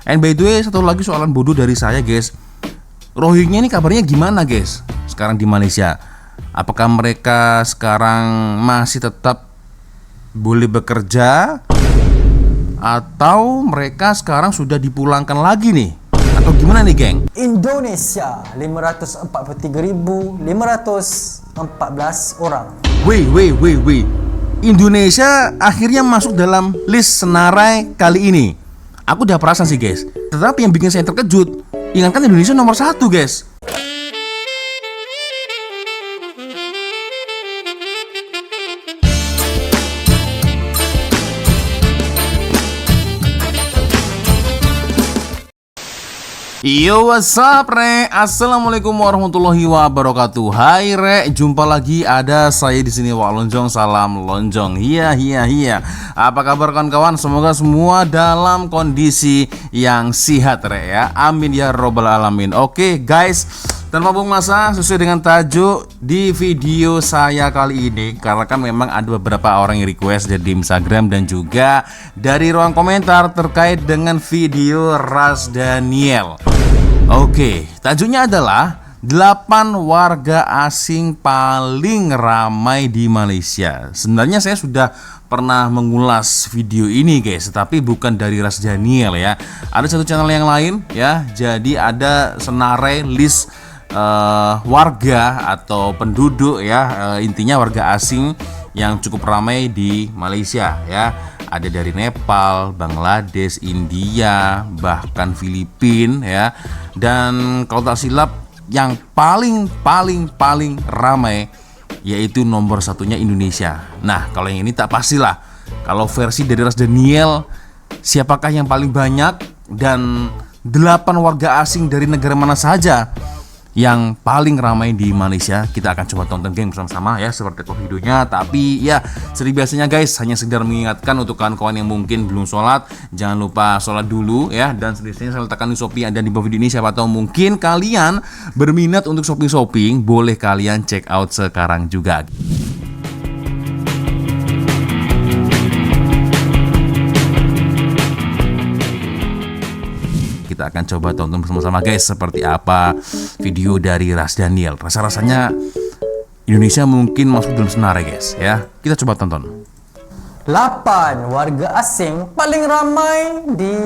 And by the way, satu lagi soalan bodoh dari saya guys, Rohingya ini kabarnya gimana guys sekarang di Malaysia? Apakah mereka sekarang masih tetap boleh bekerja, atau mereka sekarang sudah dipulangkan lagi nih, atau gimana nih geng? Indonesia 543.514 orang. Wait. Indonesia akhirnya masuk dalam list Senarai kali ini. Aku udah perasaan sih guys. Tetapi yang bikin saya terkejut, ingatkan Indonesia nomor 1 guys. Yo, what's up re? Assalamualaikum warahmatullahi wabarakatuh. Hai re, jumpa lagi ada saya di sini Wak Lonjong. Salam lonjong. Iya. Apa kabar kawan-kawan? Semoga semua dalam kondisi yang sehat re ya. Amin ya robbal alamin. Oke guys, tanpa buang masa, sesuai dengan tajuk di video saya kali ini, karena kan memang ada beberapa orang yang request dari Instagram dan juga dari ruang komentar terkait dengan video Ras Daniel. Oke, tajuknya adalah 8 warga asing paling ramai di Malaysia. Sebenarnya saya sudah pernah mengulas video ini guys, tetapi bukan dari Ras Daniel ya. Ada satu channel yang lain ya. Jadi ada Senarai list warga atau penduduk ya, intinya warga asing yang cukup ramai di Malaysia ya. Ada dari Nepal, Bangladesh, India, bahkan Filipina ya. Dan kalau tak silap yang paling ramai yaitu nomor satunya Indonesia. Nah, kalau yang ini tak pastilah. Kalau versi dari Ras Daniel, siapakah yang paling banyak dan 8 warga asing dari negara mana saja yang paling ramai di Malaysia? Kita akan coba tonton geng bersama-sama ya, seperti videonya. Tapi ya, seperti biasanya guys, hanya sekedar mengingatkan untuk kawan-kawan yang mungkin belum sholat, jangan lupa sholat dulu ya. Dan selanjutnya saya letakkan di Shopee ada di bawah video ini. Siapa tahu mungkin kalian berminat untuk shopping, boleh kalian check out sekarang juga. Kita akan coba tonton bersama-sama guys, seperti apa video dari Ras Daniel. Rasa-rasanya Indonesia mungkin masuk dalam Senarai guys ya. Kita coba tonton. 8 warga asing paling ramai di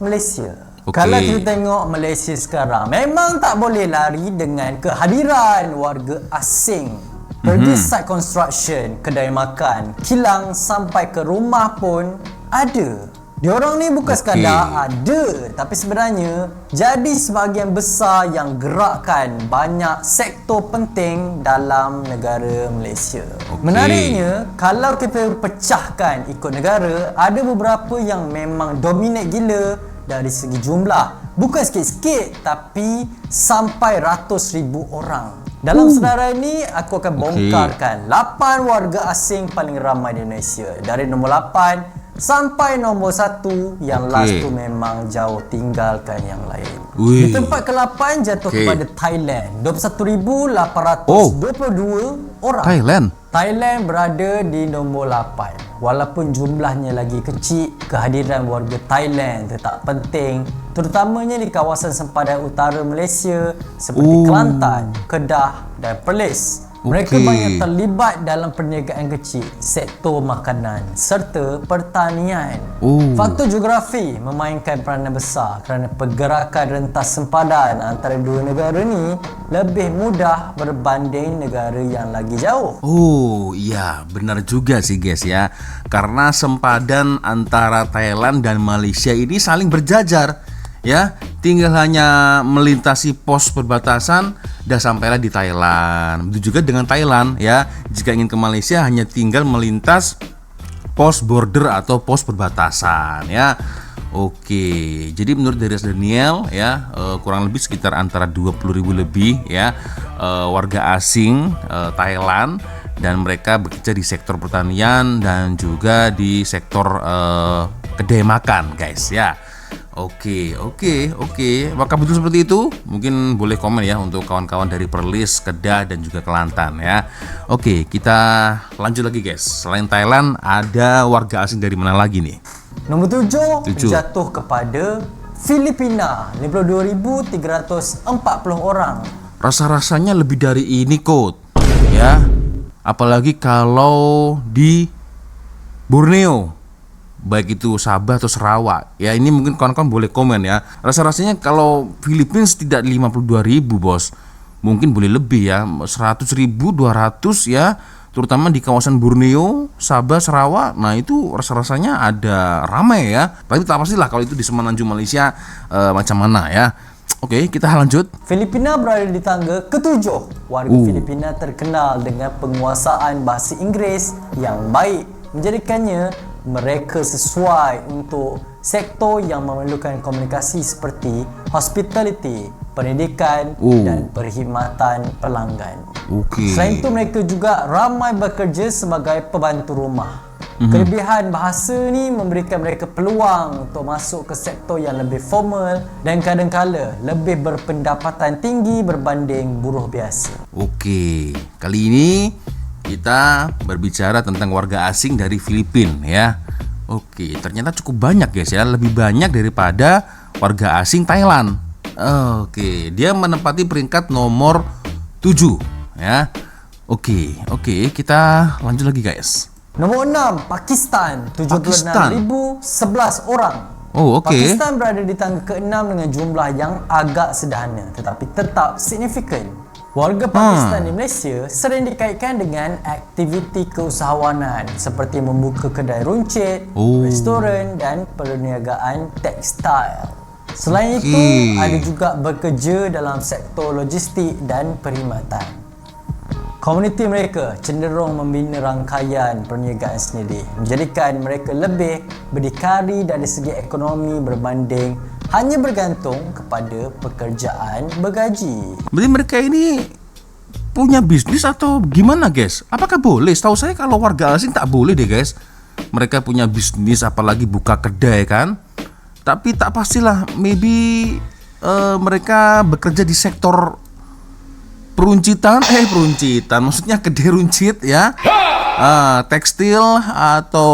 Malaysia. Okay. Kalau kita tengok Malaysia sekarang, memang tak boleh lari dengan kehadiran warga asing. Pergi site construction, kedai makan, kilang sampai ke rumah pun ada. Diorang ni bukan sekadar ada, tapi sebenarnya jadi sebahagian besar yang gerakkan banyak sektor penting dalam negara Malaysia. Menariknya, kalau kita pecahkan ikut negara, ada beberapa yang memang dominate gila dari segi jumlah. Bukan sikit-sikit, tapi sampai ratus ribu orang. Dalam senarai ni, aku akan bongkarkan 8 warga asing paling ramai di Indonesia. Dari nombor 8 sampai nombor 1, yang last tu memang jauh tinggalkan yang lain. Di tempat ke-8 jatuh kepada Thailand, 21,822 orang. Thailand berada di nombor 8. Walaupun jumlahnya lagi kecil, kehadiran warga Thailand tetap penting, terutamanya di kawasan sempadan utara Malaysia seperti Kelantan, Kedah dan Perlis. Mereka banyak terlibat dalam perniagaan kecil, sektor makanan serta pertanian. Faktor geografi memainkan peranan besar kerana pergerakan rentas sempadan antara dua negara ni lebih mudah berbanding negara yang lagi jauh. Oh iya, benar juga sih guys ya. Karena sempadan antara Thailand dan Malaysia ini saling berjajar ya, tinggal hanya melintasi pos perbatasan dah sampailah di Thailand. Begitu juga dengan Thailand ya, jika ingin ke Malaysia hanya tinggal melintas pos border atau pos perbatasan ya. Oke, jadi menurut dari Ras Daniel ya, kurang lebih sekitar antara 20.000 lebih ya warga asing Thailand, dan mereka bekerja di sektor pertanian dan juga di sektor kedai makan guys ya. Oke. Apakah betul seperti itu? Mungkin boleh komen ya untuk kawan-kawan dari Perlis, Kedah dan juga Kelantan ya. Oke, kita lanjut lagi guys. Selain Thailand, ada warga asing dari mana lagi nih? Nombor 7 jatuh kepada Filipina 52.340 orang. Rasa-rasanya lebih dari ini, Kot. Ya. Apalagi kalau di Borneo, baik itu Sabah atau Sarawak. Ya, ini mungkin kawan-kawan boleh komen ya. Rasa-rasanya kalau Filipina tidak 52.000, Bos. Mungkin boleh lebih ya, 100.000, 200 ya. Terutama di kawasan Borneo, Sabah, Sarawak. Nah, itu rasa-rasanya ada ramai ya. Tapi tak pastilah kalau itu di Semenanjung Malaysia macam mana ya. Oke, kita lanjut. Filipina berada di tangga ketujuh. Warga Filipina terkenal dengan penguasaan bahasa Inggeris yang baik, menjadikannya mereka sesuai untuk sektor yang memerlukan komunikasi seperti hospitality, pendidikan dan perkhidmatan pelanggan. Selain itu, mereka juga ramai bekerja sebagai pembantu rumah. Kelebihan bahasa ni memberikan mereka peluang untuk masuk ke sektor yang lebih formal dan kadang-kala lebih berpendapatan tinggi berbanding buruh biasa. Oke, kali ini kita berbicara tentang warga asing dari Filipina ya. Oke, ternyata cukup banyak guys ya, lebih banyak daripada warga asing Thailand. Oke, dia menempati peringkat nomor 7 ya. Oke, kita lanjut lagi guys. Nomor 6, Pakistan, 76.011 orang. Pakistan berada di tangga ke-6 dengan jumlah yang agak sederhana tetapi tetap signifikan. Warga Pakistan di Malaysia sering dikaitkan dengan aktiviti keusahawanan seperti membuka kedai runcit, restoran dan perniagaan tekstil. Selain itu, ada juga bekerja dalam sektor logistik dan perkhidmatan. Komuniti mereka cenderung membina rangkaian perniagaan sendiri, menjadikan mereka lebih berdikari dari segi ekonomi berbanding hanya bergantung kepada pekerjaan bergaji. Berarti mereka ini punya bisnis atau gimana guys? Apakah boleh? Setahu saya kalau warga asing tak boleh deh guys. Mereka punya bisnis apalagi buka kedai kan. Tapi tak pastilah, maybe mereka bekerja di sektor peruncitan, maksudnya kedai runcit ya, tekstil atau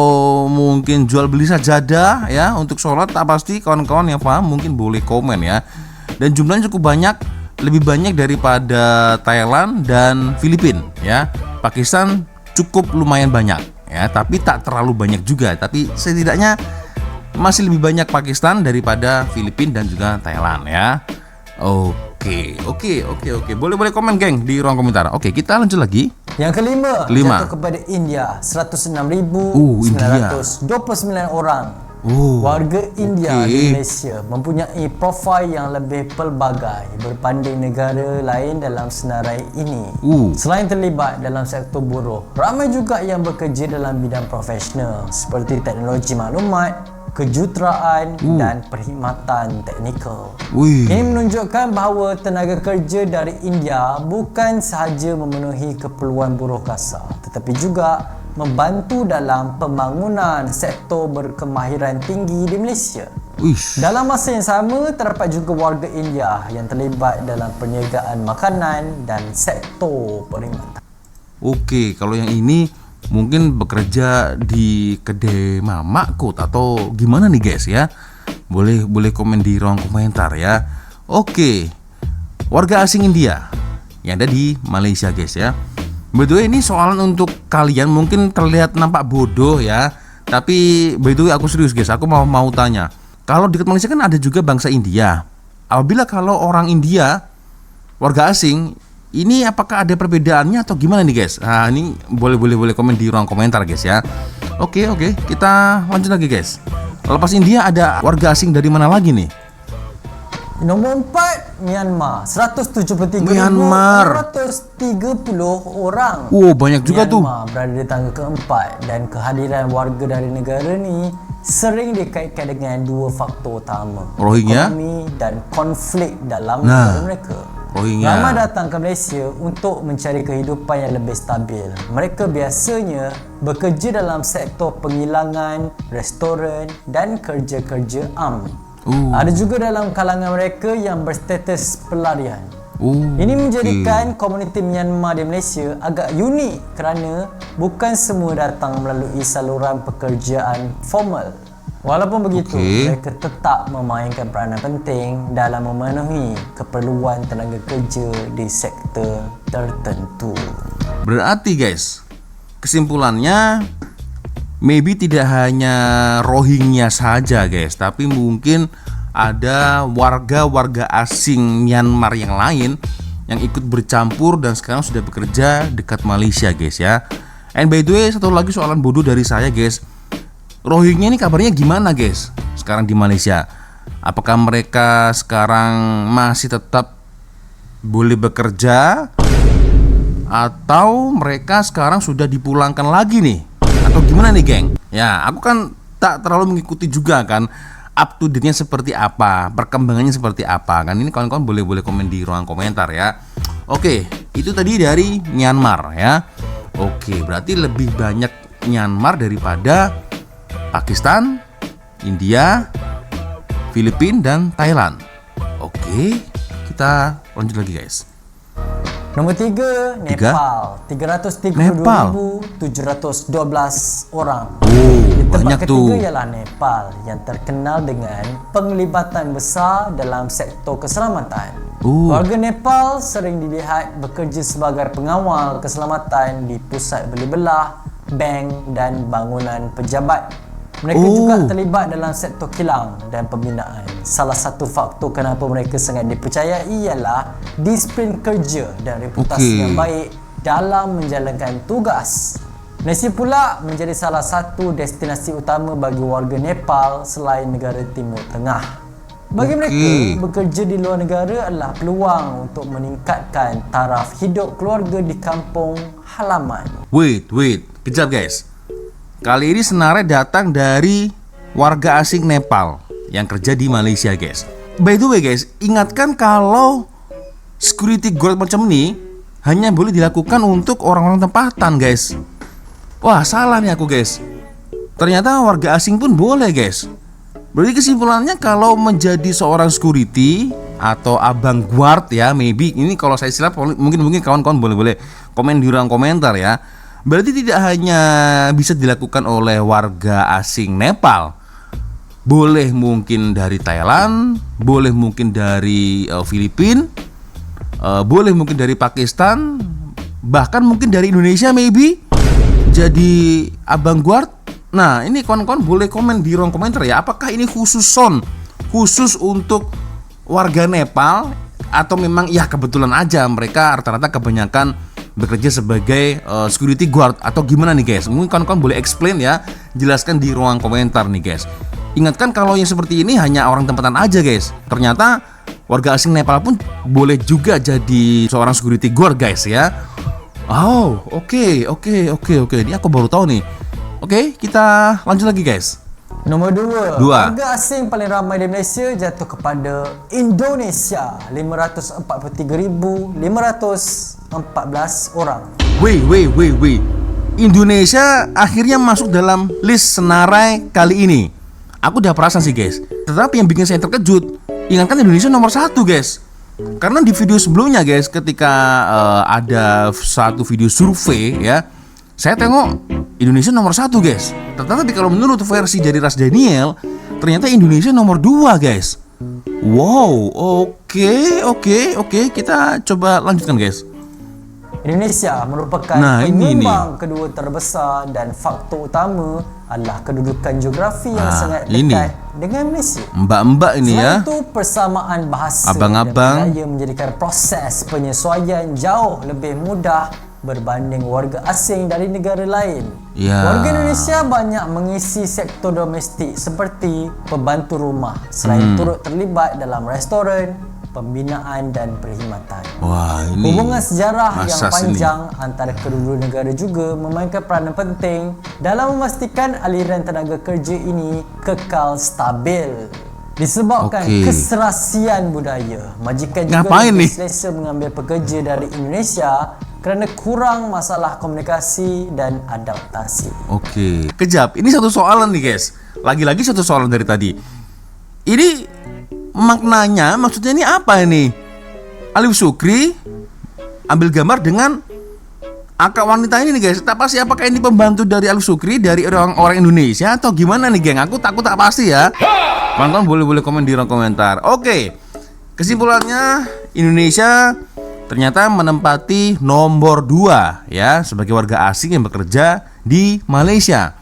mungkin jual beli sajadah ya untuk sholat. Tak pasti, kawan-kawan yang paham mungkin boleh komen ya. Dan jumlahnya cukup banyak, lebih banyak daripada Thailand dan Filipina ya. Pakistan cukup lumayan banyak ya, tapi tak terlalu banyak juga. Tapi setidaknya masih lebih banyak Pakistan daripada Filipina dan juga Thailand ya. Oke. Boleh komen geng di ruang komentar. Oke, kita lanjut lagi. Yang kelima. Jatuh kepada India, 106.929 orang. Warga India di Malaysia mempunyai profil yang lebih pelbagai berbanding negara lain dalam senarai ini. Selain terlibat dalam sektor buruh, ramai juga yang bekerja dalam bidang profesional seperti teknologi maklumat, kejuruteraan dan perkhidmatan teknikal. Ini menunjukkan bahawa tenaga kerja dari India bukan sahaja memenuhi keperluan buruh kasar tetapi juga membantu dalam pembangunan sektor berkemahiran tinggi di Malaysia. Dalam masa yang sama, terdapat juga warga India yang terlibat dalam perniagaan makanan dan sektor perkhidmatan. Oke, kalau yang ini mungkin bekerja di kedai mamak kot atau gimana nih guys ya. Boleh komen di ruang komentar ya. Oke. Warga asing India yang ada di Malaysia guys ya. By the way, ini soalan untuk kalian mungkin terlihat nampak bodoh ya. Tapi by the way aku serius guys, aku mau tanya. Kalau di Malaysia kan ada juga bangsa India. Apabila kalau orang India warga asing ini apakah ada perbedaannya atau gimana nih guys? Nah, ini boleh komen di ruang komentar guys ya. Oke, kita lanjut lagi guys. Lepas India ada warga asing dari mana lagi nih? Nombor 4, Myanmar, 173.430 orang. Banyak juga tuh. Myanmar berada di tangga keempat dan kehadiran warga dari negara ni sering dikaitkan dengan dua faktor utama, Rohingya, ekonomi dan konflik dalam negara mereka. Ramai datang ke Malaysia untuk mencari kehidupan yang lebih stabil. Mereka biasanya bekerja dalam sektor penghilangan, restoran dan kerja-kerja am. Ada juga dalam kalangan mereka yang berstatus pelarian. Ini menjadikan komuniti Myanmar di Malaysia agak unik kerana bukan semua datang melalui saluran pekerjaan formal. Walaupun begitu, Okey. mereka tetap memainkan peranan penting dalam memenuhi keperluan tenaga kerja di sektor tertentu. Berarti guys, kesimpulannya maybe tidak hanya Rohingya saja guys, tapi mungkin ada warga-warga asing Myanmar yang lain yang ikut bercampur dan sekarang sudah bekerja dekat Malaysia guys ya. And by the way, satu lagi soalan bodoh dari saya guys, Rohingya ini kabarnya gimana guys sekarang di Malaysia? Apakah mereka sekarang masih tetap boleh bekerja atau mereka sekarang sudah dipulangkan lagi nih? Atau gimana nih geng? Ya aku kan tak terlalu mengikuti juga kan up to date-nya seperti apa, perkembangannya seperti apa kan. Ini kawan-kawan boleh komen di ruang komentar ya. Oke, itu tadi dari Myanmar ya. Oke, berarti lebih banyak Myanmar daripada Pakistan, India, Filipina, dan Thailand. Oke, kita lanjut lagi guys. Nomor 3, Nepal. 332,712 orang. Di tempat Banyak ketiga tuh. ialah Nepal yang terkenal dengan penglibatan besar dalam sektor keselamatan. Warga Nepal sering dilihat bekerja sebagai pengawal keselamatan di pusat beli belah, bank dan bangunan pejabat. Mereka juga terlibat dalam sektor kilang dan pembinaan. Salah satu faktor kenapa mereka sangat dipercayai ialah disiplin kerja dan reputasi yang baik dalam menjalankan tugas. Malaysia pula menjadi salah satu destinasi utama bagi warga Nepal selain negara Timur Tengah. Bagi mereka, bekerja di luar negara adalah peluang untuk meningkatkan taraf hidup keluarga di kampung halaman. Wait, kejap guys. Kali ini senarnya datang dari warga asing Nepal yang kerja di Malaysia guys. By the way guys, ingatkan kalau security guard macam ini hanya boleh dilakukan untuk orang-orang tempatan guys. Wah salah nih aku guys. Ternyata warga asing pun boleh guys. Berarti kesimpulannya kalau menjadi seorang security atau abang guard ya, maybe ini kalau saya silap mungkin kawan-kawan boleh komen di ruang komentar ya. Berarti tidak hanya bisa dilakukan oleh warga asing Nepal, boleh mungkin dari Thailand, boleh mungkin dari Filipina, boleh mungkin dari Pakistan, bahkan mungkin dari Indonesia maybe jadi abang guard. Nah ini kawan-kawan boleh komen di ruang komentar ya, apakah ini khusus untuk warga Nepal atau memang ya kebetulan aja mereka rata-rata kebanyakan bekerja sebagai security guard atau gimana nih guys? Mungkin kawan-kawan boleh explain ya, jelaskan di ruang komentar nih guys. Ingatkan kalau yang seperti ini hanya orang tempatan aja guys. Ternyata warga asing Nepal pun boleh juga jadi seorang security guard guys ya. Oh, oke. Ini aku baru tahu nih. Oke, kita lanjut lagi guys. Nomor 2, warga asing paling ramai di Malaysia jatuh kepada Indonesia, 543,514 orang. Wait. Indonesia akhirnya masuk dalam list senarai kali ini. Aku udah perasaan sih guys. Tetapi yang bikin saya terkejut, ingatkan Indonesia nomor 1 guys. Karena di video sebelumnya guys, ketika ada satu video survei ya, saya tengok Indonesia nomor 1 guys. Tetapi kalau menurut versi dari Ras Daniel, ternyata Indonesia nomor 2 guys. Wow, oke. Kita coba lanjutkan guys. Indonesia merupakan penyumbang kedua terbesar dan faktor utama adalah kedudukan geografi yang sangat dekat dengan Malaysia. Mbak-mbak ini ya. Selain itu, persamaan bahasa abang-abang dan budaya menjadikan proses penyesuaian jauh lebih mudah berbanding warga asing dari negara lain. Warga Indonesia banyak mengisi sektor domestik seperti pembantu rumah selain turut terlibat dalam restoran, pembinaan dan perkhidmatan. Hubungan sejarah yang panjang antara kedua negara juga memainkan peranan penting dalam memastikan aliran tenaga kerja ini kekal stabil. Disebabkan keserasian budaya, majikan juga lebih selesa mengambil pekerja dari Indonesia kerana kurang masalah komunikasi dan adaptasi. Kejap, ini satu soalan nih guys. Lagi-lagi satu soalan dari tadi. Ini maknanya, maksudnya ini apa ini? Alif Sukri ambil gambar dengan akak wanita ini nih guys, tak pasti apakah ini pembantu dari Alif Sukri, dari orang Indonesia atau gimana nih geng? Aku tak pasti ya. Kawan-kawan boleh komen di kolom komentar. Oke, kesimpulannya Indonesia ternyata menempati nomor 2 ya sebagai warga asing yang bekerja di Malaysia.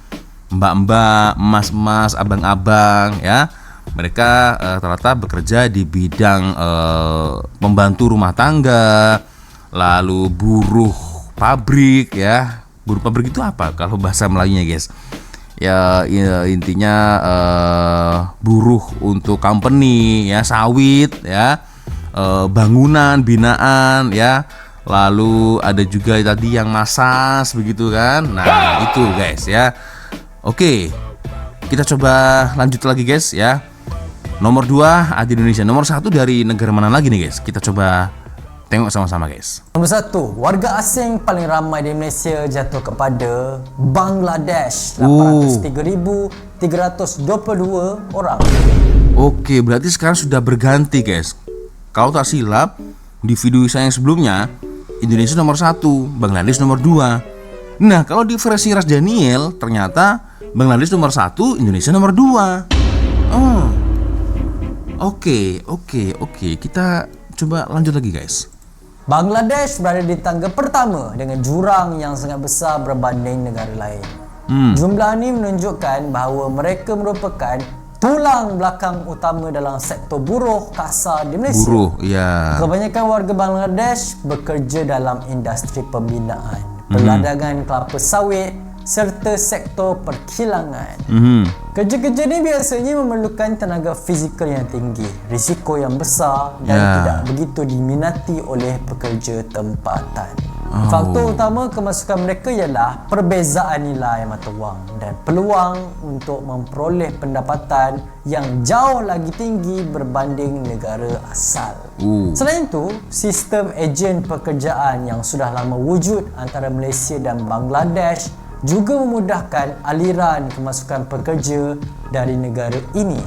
Mbak-mbak, mas-mas, abang-abang ya, mereka ternyata bekerja di bidang pembantu rumah tangga, lalu buruh pabrik ya. Buruh pabrik itu apa kalau bahasa Melayunya guys? Ya intinya buruh untuk company ya, sawit ya, bangunan binaan ya, lalu ada juga tadi yang masas begitu kan. Nah itu guys ya. Oke, kita coba lanjut lagi guys ya. Nomor 2 ada Indonesia. Nomor 1 dari negara mana lagi nih guys? Kita coba tengok sama-sama guys. Nomor 1, warga asing paling ramai di Malaysia jatuh kepada Bangladesh, 803,322 orang. Oke, berarti sekarang sudah berganti guys. Kalau tak silap, di video saya yang sebelumnya Indonesia nomor 1, Bangladesh nomor 2. Nah, kalau di versi Ras Daniel ternyata Bangladesh nomor 1, Indonesia nomor 2. Oh. Oke. Kita coba lanjut lagi guys. Bangladesh berada di tangga pertama dengan jurang yang sangat besar berbanding negara lain. Jumlah ini menunjukkan bahawa mereka merupakan tulang belakang utama dalam sektor buruh kasar di Malaysia. Buruh, ya. Kebanyakan warga Bangladesh bekerja dalam industri pembinaan, perdagangan kelapa sawit serta sektor perkilangan. Kerja-kerja ni biasanya memerlukan tenaga fizikal yang tinggi, risiko yang besar dan tidak begitu diminati oleh pekerja tempatan. Faktor utama kemasukan mereka ialah perbezaan nilai mata wang dan peluang untuk memperoleh pendapatan yang jauh lagi tinggi berbanding negara asal. Selain itu, sistem ejen pekerjaan yang sudah lama wujud antara Malaysia dan Bangladesh juga memudahkan aliran kemasukan pekerja dari negara ini.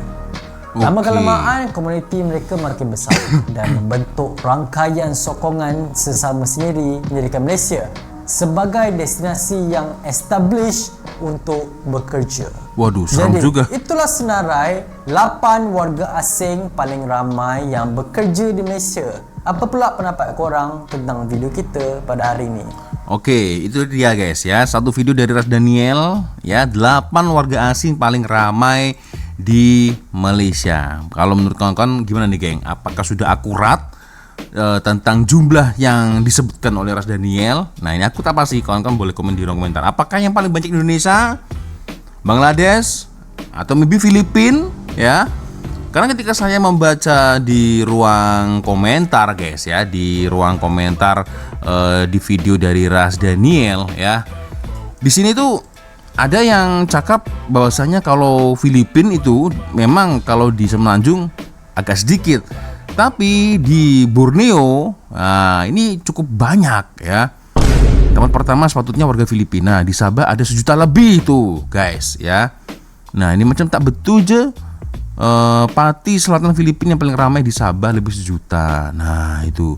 Lama kelamaan, komuniti mereka makin besar dan membentuk rangkaian sokongan sesama sendiri menjadikan Malaysia sebagai destinasi yang established untuk bekerja. Waduh, seram juga. Itulah senarai 8 warga asing paling ramai yang bekerja di Malaysia. Apa pula pendapat korang tentang video kita pada hari ini? Oke, itu dia guys ya. Satu video dari Ras Daniel ya, 8 warga asing paling ramai di Malaysia. Kalau menurut kawan-kawan gimana nih geng? Apakah sudah akurat tentang jumlah yang disebutkan oleh Ras Daniel? Nah, ini aku tak pasti, kawan-kawan boleh komen di kolom komentar. Apakah yang paling banyak Indonesia, Bangladesh, atau maybe Filipina ya? Karena ketika saya membaca di ruang komentar guys ya, di ruang komentar di video dari Ras Daniel ya, di sini tuh ada yang cakap bahwasanya kalau Filipina itu memang kalau di Semenanjung agak sedikit, tapi di Borneo ini cukup banyak ya. Tempat pertama sepatutnya warga Filipina, di Sabah ada 1 juta lebih tuh guys ya. Nah ini macam tak betul je. Pati selatan Filipina yang paling ramai di Sabah lebih 1 juta. Nah itu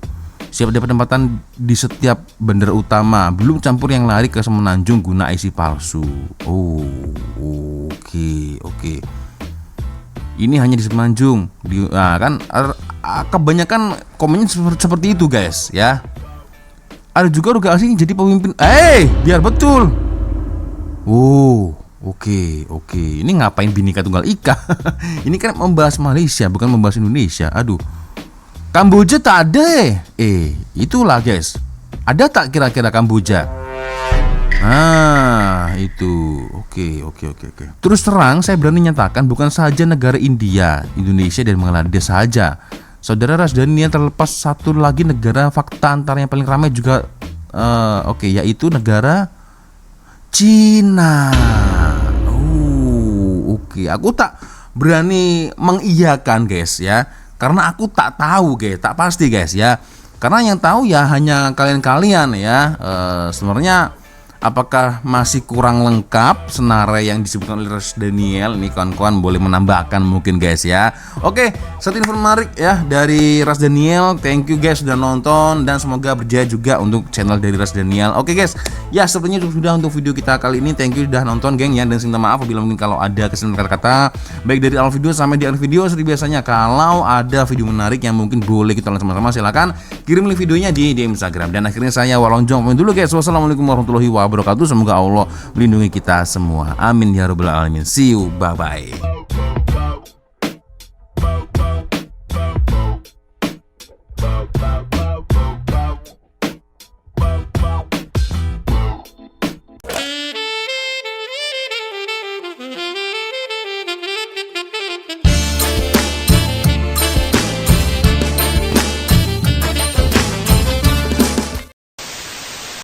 siap dapat penempatan di setiap bandara utama, belum campur yang lari ke Semenanjung guna IC palsu. Oke. Ini hanya di Semenanjung. Kan kebanyakan komennya seperti itu guys ya. Ada juga warga asing jadi pemimpin. Biar betul. Oke. Ini ngapain Bhinneka Tunggal Ika? Ini kan membahas Malaysia, bukan membahas Indonesia. Aduh. Kamboja tak ada. Itulah guys. Ada tak kira-kira Kamboja? Itu. Oke. Terus terang saya berani nyatakan bukan saja negara India, Indonesia dan Bangladesh saja. Saudara Ras Daniel, terlepas satu lagi negara fakta antara yang paling ramai juga yaitu negara Cina. Aku tak berani mengiyakan guys ya, karena aku tak tahu guys, tak pasti guys ya. Karena yang tahu ya hanya kalian-kalian ya. Sebenarnya apakah masih kurang lengkap senare yang disebutkan oleh Ras Daniel? Ini kawan-kawan boleh menambahkan mungkin guys ya. Oke, satu info menarik ya dari Ras Daniel. Thank you guys sudah nonton dan semoga berjaya juga untuk channel dari Ras Daniel. Oke guys, ya sepertinya itu sudah untuk video kita kali ini. Thank you sudah nonton geng ya, dan minta maaf apabila mungkin kalau ada kesalahan kata-kata baik dari awal video sampai di akhir video. Seperti biasanya kalau ada video menarik yang mungkin boleh kita tonton sama-sama, silahkan kirim link videonya di DM Instagram. Dan akhirnya saya Walonjong pamit dulu guys. Wassalamualaikum warahmatullahi wabarakatuh. Semoga Allah melindungi kita semua. Amin ya rabbal alamin. See you, bye bye.